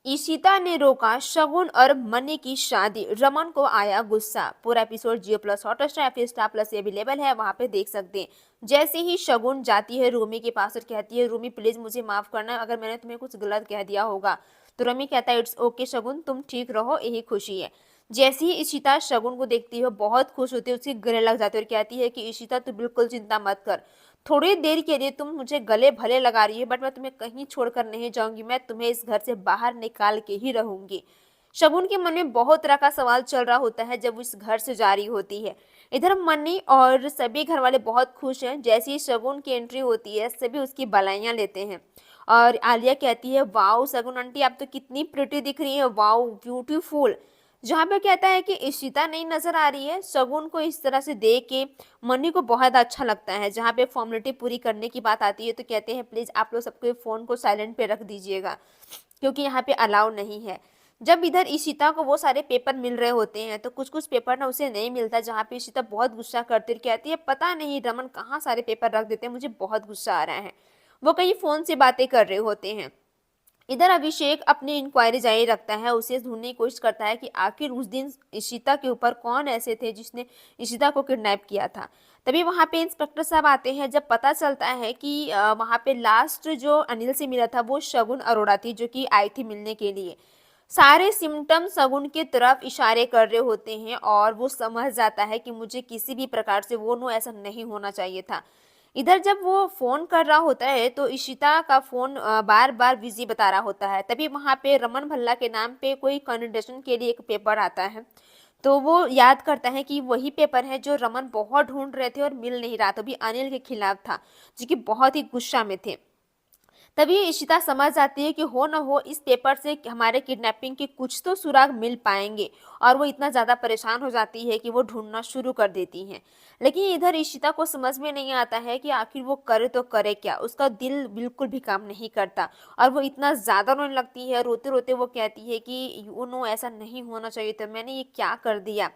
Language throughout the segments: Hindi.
ईशिता ने रोका शगुन और मनी की शादी, रमन को आया गुस्सा। पूरा एपिसोड जियो प्लस हॉटस्टार या फिर स्टार प्लस अवेलेबल है, वहां पे देख सकते हैं। जैसे ही शगुन जाती है रूमी के पास और कहती है रूमी प्लीज मुझे माफ करना अगर मैंने तुम्हें कुछ गलत कह दिया होगा, तो रमी कहता है इट्स ओके शगुन, तुम ठीक रहो, यही खुशी है। जैसे ही ईशिता शगुन को देखती है बहुत खुश होती है, उसके गले लग जाती है और कहती है कि ईशिता तू बिल्कुल चिंता मत कर, थोड़ी देर के लिए तुम मुझे गले भले लगा रही है बट मैं तुम्हें कहीं छोड़कर नहीं जाऊंगी, मैं तुम्हें इस घर से बाहर निकाल के ही रहूंगी। शगुन के मन में बहुत तरह का सवाल चल रहा होता है जब वो इस घर से जा रही होती है। इधर मन्नी और सभी घर वाले बहुत खुश हैं। जैसे ही शगुन की एंट्री होती है सभी उसकी बधाइयां लेते हैं और आलिया कहती है वाओ शगुन आंटी आप तो कितनी प्रिटी दिख रही है, वाओ ब्यूटीफुल। जहाँ पे कहता है कि इशिता नहीं नजर आ रही है। शगुन को इस तरह से देख के मनी को बहुत अच्छा लगता है। जहाँ पे फॉर्मेलिटी पूरी करने की बात आती है तो कहते हैं प्लीज आप लोग सबके फोन को साइलेंट पे रख दीजिएगा क्योंकि यहाँ पे अलाउ नहीं है। जब इधर इशिता को वो सारे पेपर मिल रहे होते हैं तो कुछ कुछ पेपर ना उसे नहीं मिलता, जहाँ पे इशिता बहुत गुस्सा करती है, कहती है पता नहीं रमन कहाँ सारे पेपर रख देते हैं, मुझे बहुत गुस्सा आ रहा है। वो कहीं फोन से बातें कर रहे होते हैं। इधर अभिषेक अपनी इंक्वायरी जारी रखता है, उसे ढूंढने की कोशिश करता है कि आखिर उस दिन इशिता के ऊपर कौन ऐसे थे जिसने इशिता को किडनैप किया था। तभी वहां पे इंस्पेक्टर साहब आते हैं। जब पता चलता है कि वहां पे लास्ट जो अनिल से मिला था वो शगुन अरोड़ा थी जो कि आई थी मिलने के लिए। सारे सिम्टम शगुन की तरफ इशारे कर रहे होते हैं और वो समझ जाता है कि मुझे किसी भी प्रकार से वो नो ऐसा नहीं होना चाहिए था। इधर जब वो फोन कर रहा होता है तो इशिता का फोन बार बार बिजी बता रहा होता है। तभी वहां पे रमन भल्ला के नाम पे कोई कैंडिडेशन के लिए एक पेपर आता है। तो वो याद करता है कि वही पेपर है जो रमन बहुत ढूंढ रहे थे और मिल नहीं रहा, तो भी अनिल के खिलाफ था, जो कि बहुत ही गुस्सा में थे। तभी इशिता समझ जाती है कि हो न हो इस पेपर से हमारे किडनैपिंग के कुछ तो सुराग मिल पाएंगे, और वो इतना ज्यादा परेशान हो जाती है कि वो ढूंढना शुरू कर देती हैं। लेकिन इधर इशिता को समझ में नहीं आता है कि आखिर वो करे तो करे क्या, उसका दिल बिल्कुल भी काम नहीं करता और वो इतना ज्यादा रोने लगती है। रोते रोते वो कहती है कि यू नो ऐसा नहीं होना चाहिए था, मैंने ये क्या कर दिया।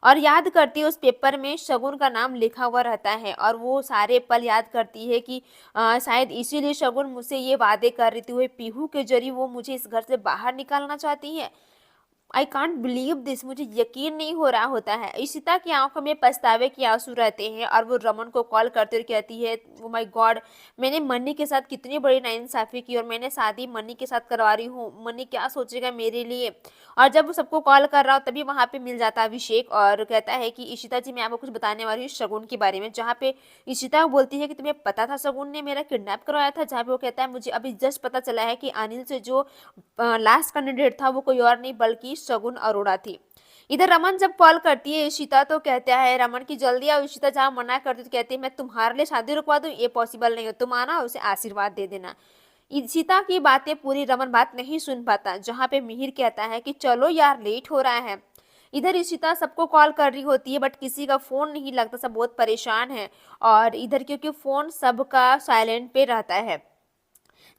और याद करती है उस पेपर में शगुन का नाम लिखा हुआ रहता है और वो सारे पल याद करती है कि शायद इसीलिए शगुन मुझसे ये वादे कर रही थी, वो पीहू के जरिए वो मुझे इस घर से बाहर निकालना चाहती है। आई कांट बिलीव दिस, मुझे यकीन नहीं हो रहा होता है। इशिता की आंखों में पछतावे के आंसू रहते हैं और वो रमन को कॉल करते हुए कहती है ओ माय गॉड, मैंने मन्नी के साथ कितनी बड़ी नाइंसाफी की और मैंने शादी मन्नी के साथ करवा रही हूँ, मन्नी क्या सोचेगा मेरे लिए। और जब वो सबको कॉल कर रहा हो तभी वहां पे मिल जाता है अभिषेक और कहता है कि इशिता जी मैं आपको कुछ बताने वाली हूँ शगुन के बारे में। जहाँ पे इशिता बोलती है कि तुम्हें पता था शगुन ने मेरा किडनैप करवाया था, जहाँ पे वो कहता है मुझे अभी जस्ट पता चला है कि अनिल से जो लास्ट कैंडिडेट था वो कोई और नहीं बल्कि शगुन अरोड़ा थी। इधर रमन जब कॉल करती है इशिता तो कहता है रमन की जल्दी आओ। इशिता जहाँ मना करती तो कहती है मैं तुम्हारे लिए शादी रुकवा दूं, ये पॉसिबल नहीं हो, तुम आना उसे आशीर्वाद दे देना। इशिता की बातें पूरी रमन बात नहीं सुन पाता। जहाँ पे मिहिर कहता है कि चलो यार लेट हो रहा है। इधर इशिता सबको कॉल कर रही होती है बट किसी का फोन नहीं लगता, सब बहुत परेशान है। और इधर क्योंकि फोन सबका साइलेंट पे रहता है।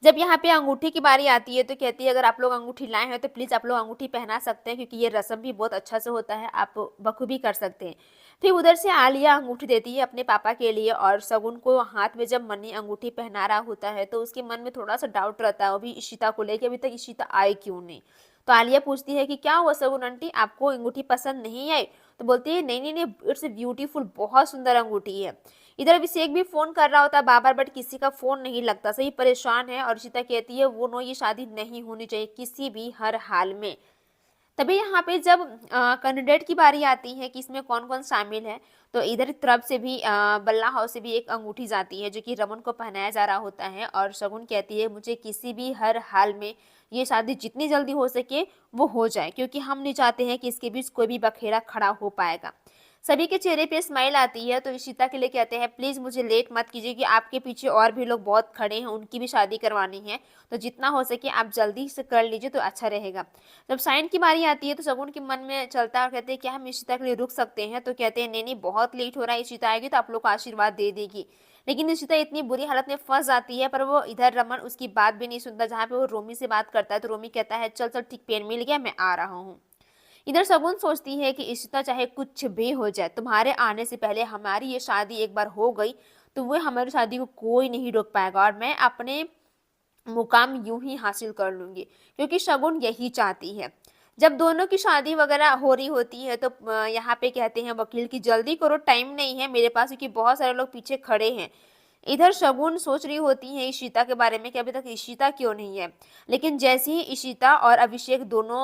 जब यहाँ पे अंगूठी की बारी आती है तो कहती है अगर आप लोग अंगूठी लाए हैं तो प्लीज आप लोग अंगूठी पहना सकते हैं क्योंकि ये रस्म भी बहुत अच्छा से होता है, आप बखूबी कर सकते हैं। फिर उधर से आलिया अंगूठी देती है अपने पापा के लिए और शगुन को हाथ में जब मन्नी अंगूठी पहना रहा होता है तो उसके मन में थोड़ा सा डाउट रहता है अभी इशिता को लेकर, अभी तक इशिता आई क्यों नहीं। तो आलिया पूछती है कि क्या हुआ शगुन आंटी, आपको अंगूठी पसंद नहीं आई। तो बोलती है नहीं नहीं नहीं, इट्स ब्यूटीफुल, बहुत सुंदर अंगूठी है। इधर अभिषेक भी फोन कर रहा होता है बार बार बट किसी का फोन नहीं लगता, सही परेशान है। और इशिता कहती है वो नो ये शादी नहीं होनी चाहिए किसी भी हर हाल में। तभी यहाँ पे जब कैंडिडेट की बारी आती है कि इसमें कौन कौन शामिल है तो इधर तरफ से भी बल्ला हाउस से भी एक अंगूठी जाती है जो कि रमन को पहनाया जा रहा होता है और शगुन कहती है मुझे किसी भी हर हाल में ये शादी जितनी जल्दी हो सके वो हो जाए क्योंकि हम नहीं चाहते हैं कि इसके बीच कोई भी बखेड़ा खड़ा हो पाएगा। सभी के चेहरे पे स्माइल आती है तो इशिता के लिए कहते हैं प्लीज मुझे लेट मत कीजिए कि आपके पीछे और भी लोग बहुत खड़े हैं, उनकी भी शादी करवानी है, तो जितना हो सके आप जल्दी से कर लीजिए तो अच्छा रहेगा। जब साइन की बारी आती है तो शगुन के मन में चलता है और कहते हैं क्या हम इशिता के लिए रुक सकते हैं। तो कहते हैं नहीं नहीं बहुत लेट हो रहा है, इशिता आएगी तो आप लोग को आशीर्वाद दे देगी। लेकिन इशिता इतनी बुरी हालत में फंस जाती है पर वो इधर रमन उसकी बात भी नहीं सुनता। जहाँ पे वो रोमी से बात करता है तो रोमी कहता है चल चल ठीक पेन मिल गया मैं आ रहा हूँ। इधर शगुन सोचती है कि इशिता चाहे कुछ भी हो जाए तुम्हारे आने से पहले हमारी ये शादी एक बार हो गई तो वो हमारी शादी को कोई नहीं रोक पाएगा और मैं अपने मुकाम यूं ही हासिल कर लूंगी, क्योंकि शगुन यही चाहती है। जब दोनों की शादी वगैरह हो रही होती है तो यहाँ पे कहते हैं वकील की जल्दी करो, टाइम नहीं है मेरे पास, क्योंकि बहुत सारे लोग पीछे खड़े हैं। इधर शगुन सोच रही होती है इशिता के बारे में कि अभी तक इशिता क्यों नहीं है। लेकिन जैसे ही इशिता और अभिषेक दोनों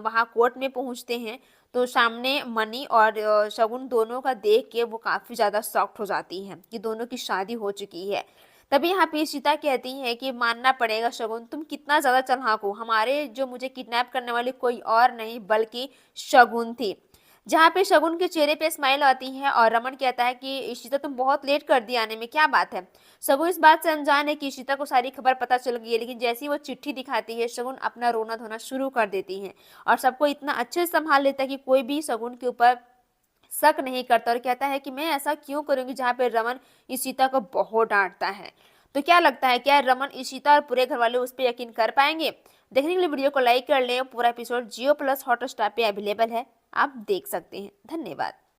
वहां कोर्ट में पहुंचते हैं तो सामने मनी और शगुन दोनों का देख के वो काफी ज्यादा शॉक्ड हो जाती हैं कि दोनों की शादी हो चुकी है। तभी यहाँ पे इशिता कहती है कि मानना पड़ेगा शगुन, तुम कितना ज्यादा चालाक हो, हमारे जो मुझे किडनैप करने वाली कोई और नहीं बल्कि शगुन थी। जहाँ पे शगुन के चेहरे पे स्माइल आती है और रमन कहता है कि इशिता तुम बहुत लेट कर दी आने में, क्या बात है। शगुन इस बात से अनजान है कि इशिता को सारी खबर पता चल गई है, लेकिन जैसे ही वो चिट्ठी दिखाती है शगुन अपना रोना धोना शुरू कर देती है और सबको इतना अच्छे से संभाल लेता है कि कोई भी शगुन के ऊपर शक नहीं करता और कहता है कि मैं ऐसा क्यों करूंगी। जहाँ पे रमन इशिता को बहुत डांटता है। तो क्या लगता है, क्या रमन इशिता और पूरे घर वाले उस पर यकीन कर पाएंगे? देखने के लिए वीडियो को लाइक कर लें। पूरा एपिसोड जियो प्लस हॉटस्टार पे अवेलेबल है, आप देख सकते हैं। धन्यवाद।